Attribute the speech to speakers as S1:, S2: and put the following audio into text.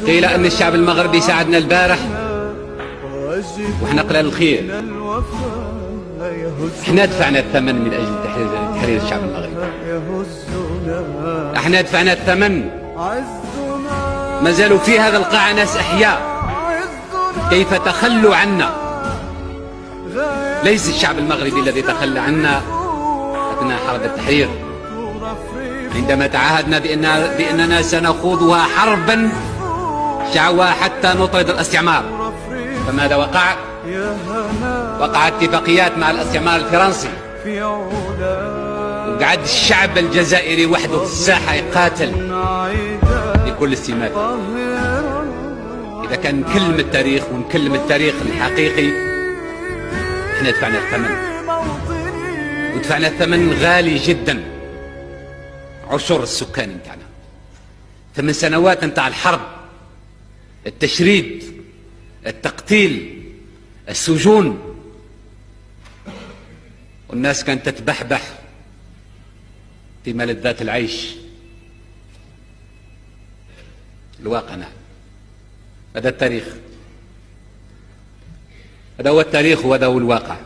S1: قيل أن الشعب المغربي ساعدنا البارح وإحنا قلال الخير. احنا دفعنا الثمن من أجل تحرير الشعب المغربي. احنا دفعنا الثمن. ما زالوا في هذا القاعة ناس أحياء كيف تخلوا عنا. ليس الشعب المغربي الذي تخلى عنا أثناء حرب التحرير، عندما تعاهدنا بأننا سنخوضها حربا شعوى حتى نطرد الاستعمار. فماذا وقع؟ وقع اتفاقيات مع الاستعمار الفرنسي، وقعد الشعب الجزائري وحده في الساحة يقاتل بكل استماتة. إذا كان نكلم التاريخ ونكلم التاريخ الحقيقي، احنا دفعنا الثمن، ودفعنا الثمن غالي جدا. عشر السكان متاعنا، 8 سنوات نتاع الحرب، التشريد، التقتيل، السجون، والناس كانت تتبحبح في ملذات العيش. الواقع نعم، هذا التاريخ، هذا هو التاريخ وهذا هو الواقع.